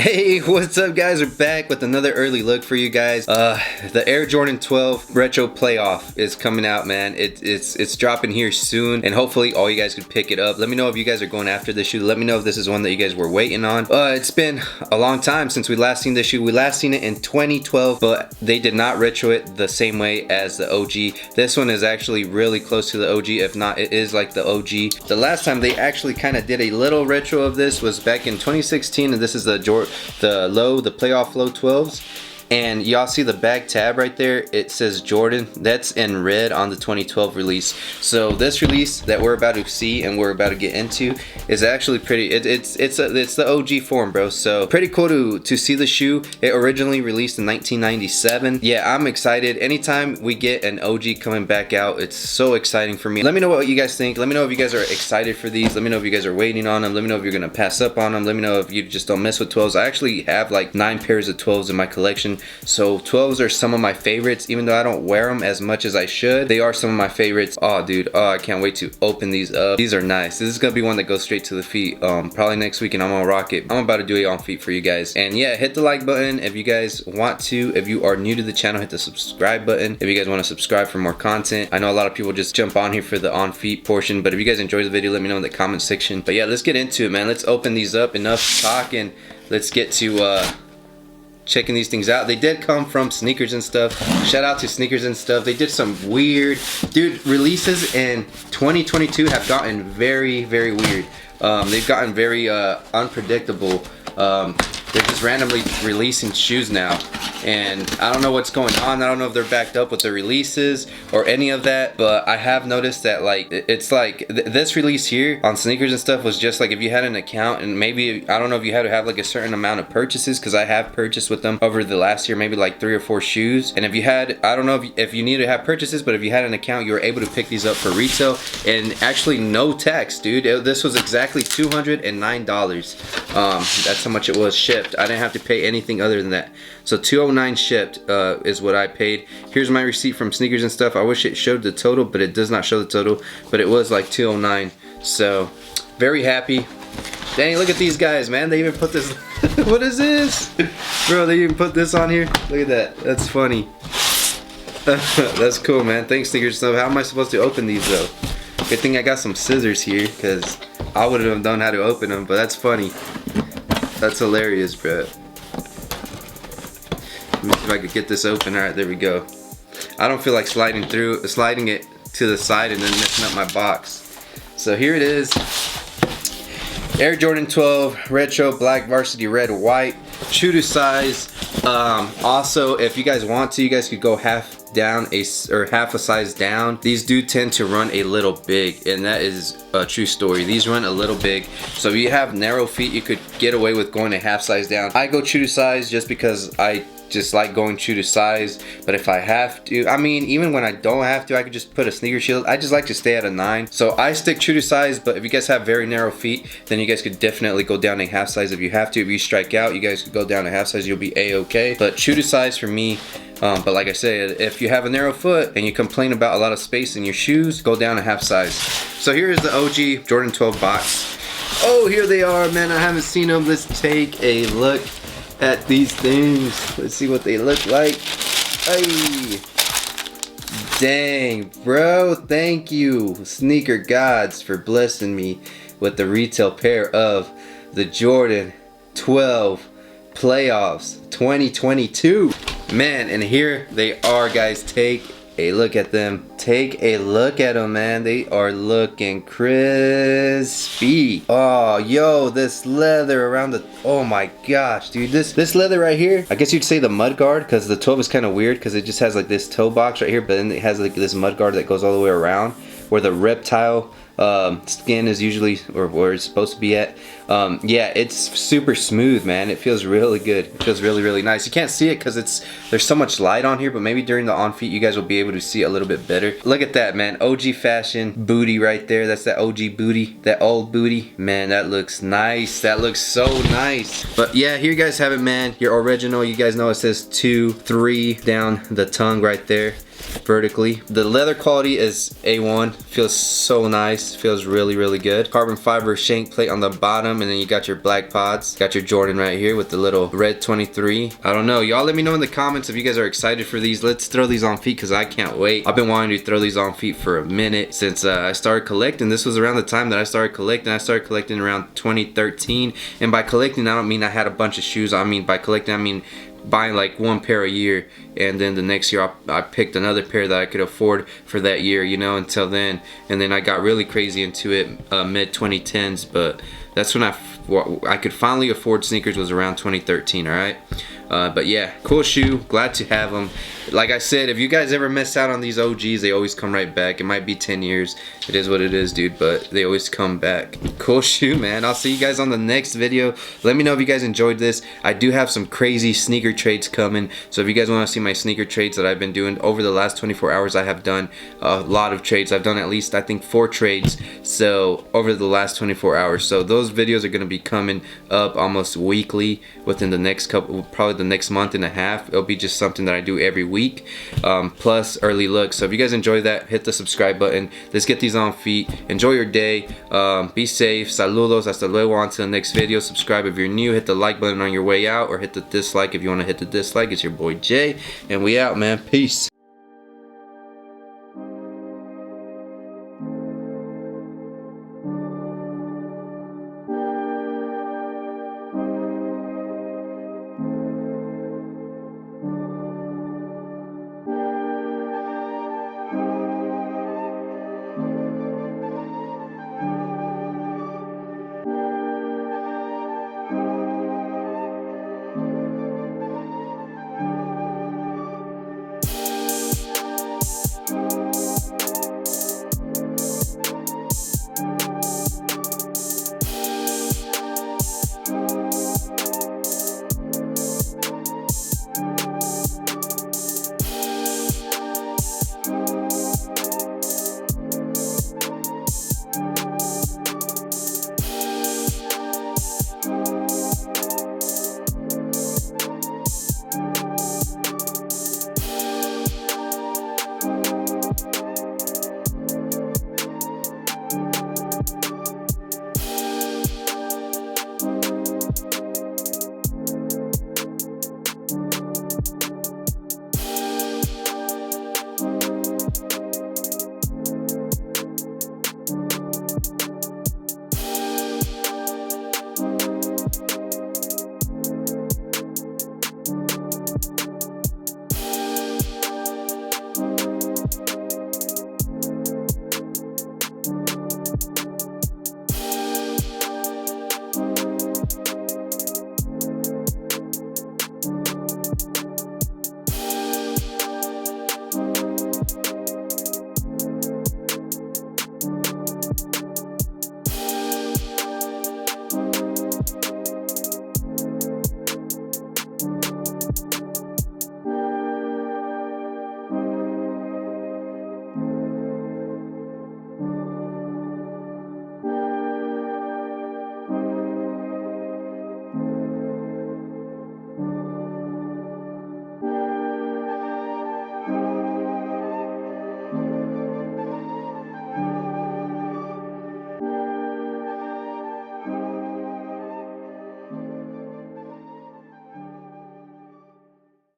Hey, what's up guys? We're back with another early look for you guys. The Air Jordan 12 Retro Playoff is coming out, man. It's dropping here soon, and hopefully all you guys could pick it up. Let me know if you guys are going after this shoe. Let me know if this is one that you guys were waiting on. It's been a long time since we last seen this shoe. We last seen it in 2012, but they did not retro it the same way as the OG. This one is actually really close to the OG. If not, it is like the OG. The last time they actually kind of did a little retro of this was back in 2016, and this is the playoff low 12s. And y'all see the back tab right there, it says Jordan. That's in red on the 2012 release. So this release that we're about to see and we're about to get into is actually pretty, it's the OG form, bro. So pretty cool to see the shoe. It originally released in 1997. Yeah, I'm excited. Anytime we get an OG coming back out, it's so exciting for me. Let me know what you guys think. Let me know if you guys are excited for these. Let me know if you guys are waiting on them. Let me know if you're gonna pass up on them. Let me know if you just don't mess with 12s. I actually have like 9 pairs of 12s in my collection. So 12s are some of my favorites. Even though I don't wear them as much as I should, they are some of my favorites. Oh dude, oh, I can't wait to open these up. These are nice. This is gonna be one that goes straight to the feet probably next week, and I'm gonna rock it. I'm about to do it on feet for you guys. And yeah, hit the like button if you guys want to. If you are new to the channel, hit the subscribe button if you guys want to subscribe for more content. I know a lot of people just jump on here for the on feet portion, but if you guys enjoy the video, let me know in the comment section. But yeah, let's get into it, man. Let's open these up. Enough talking. Let's get to checking these things out. They did come from Sneakers and Stuff. Shout out to Sneakers and Stuff. They did some weird, dude, releases in 2022 have gotten very weird. They've gotten very unpredictable. They're just randomly releasing shoes now, and I don't know what's going on. I don't know if they're backed up with the releases or any of that, but I have noticed that like it's like this release here on Sneakers and Stuff was just like if you had an account, and maybe I don't know if you had to have like a certain amount of purchases, because I have purchased with them over the last year maybe like 3 or 4 shoes. And if you had, I don't know if you need to have purchases, but if you had an account, you were able to pick these up for retail and actually no tax, dude. This was exactly $209. That's how much it was shipped. I didn't have to pay anything other than that. So $209 shipped is what I paid. Here's my receipt from Sneakers and Stuff. I wish it showed the total, but it does not show the total. But it was like $209. So very happy. Dang, look at these guys, man. They even put this. What is this? Bro, they even put this on here. Look at that. That's funny. That's cool, man. Thanks, Sneakers and Stuff. How am I supposed to open these though? Good thing I got some scissors here, because I wouldn't have known how to open them. But that's funny. That's hilarious, bro. Let me see if I could get this open. Alright, there we go. I don't feel like sliding it to the side and then messing up my box. So here it is. Air Jordan 12 Retro Black Varsity Red White. True to size. Also, if you guys want to, you guys could go half a size down. These do tend to run a little big, and that is a true story. These run a little big, so if you have narrow feet, you could get away with going a half size down. I go true to size just because I just like going true to size, but if I have to, I mean, even when I don't have to, I could just put a sneaker shield. I just like to stay at a 9, so I stick true to size. But if you guys have very narrow feet, then you guys could definitely go down a half size if you have to. If you strike out, you guys could go down a half size, you'll be a-okay. But true to size for me. But like I said, if you have a narrow foot and you complain about a lot of space in your shoes, go down a half size. So here is the OG Jordan 12 box. Oh, here they are, man. I haven't seen them. Let's take a look at these things. Let's see what they look like. Hey, dang, bro. Thank you, Sneaker Gods, for blessing me with the retail pair of the Jordan 12 Playoffs 2022. Man, and here they are, guys. Take a look at them. Take a look at them, man. They are looking crispy. Oh, yo, this leather around the, oh my gosh, dude. This leather right here, I guess you'd say the mud guard, because the 12 is kind of weird because it just has like this toe box right here, but then it has like this mud guard that goes all the way around where the reptile skin is usually, or where it's supposed to be at. Yeah, it's super smooth, man. It feels really good. It feels really nice. You can't see it because there's so much light on here, but maybe during the on feet you guys will be able to see it a little bit better. Look at that, man. OG fashion booty right there. That's that OG booty, that old booty, man. That looks nice. That looks so nice. But yeah, here you guys have it, man. Your original. You guys know it says 2, 3 down the tongue right there. vertically. The leather quality is A1. Feels so nice. Feels really, really good. Carbon fiber shank plate on the bottom, and then you got your black pods. Got your Jordan right here with the little red 23. I don't know. Y'all let me know in the comments if you guys are excited for these. Let's throw these on feet because I can't wait. I've been wanting to throw these on feet for a minute since I started collecting. This was around the time that I started collecting. I started collecting around 2013. And by collecting, I don't mean I had a bunch of shoes. I mean by collecting, I mean buying like one pair a year, and then the next year I picked another pair that I could afford for that year, you know, until then. And then I got really crazy into it mid 2010s, but that's when I could finally afford sneakers, was around 2013. All right. But yeah, cool shoe, glad to have them. Like I said, if you guys ever miss out on these OGs, they always come right back. It might be 10 years, it is what it is, dude, but they always come back. Cool shoe, man. I'll see you guys on the next video. Let me know if you guys enjoyed this. I do have some crazy sneaker trades coming, so if you guys want to see my sneaker trades that I've been doing over the last 24 hours, I have done a lot of trades. I've done at least, I think, 4 trades so over the last 24 hours. So those videos are going to be coming up almost weekly within the next couple, probably the next month and a half. It'll be just something that I do every week, plus early looks. So if you guys enjoy that, hit the subscribe button. Let's get these on feet. Enjoy your day. Be safe. Saludos. Hasta luego. On to the next video. Subscribe if you're new. Hit the like button on your way out, or hit the dislike if you want to hit the dislike. It's your boy Jay, and we out, man. Peace.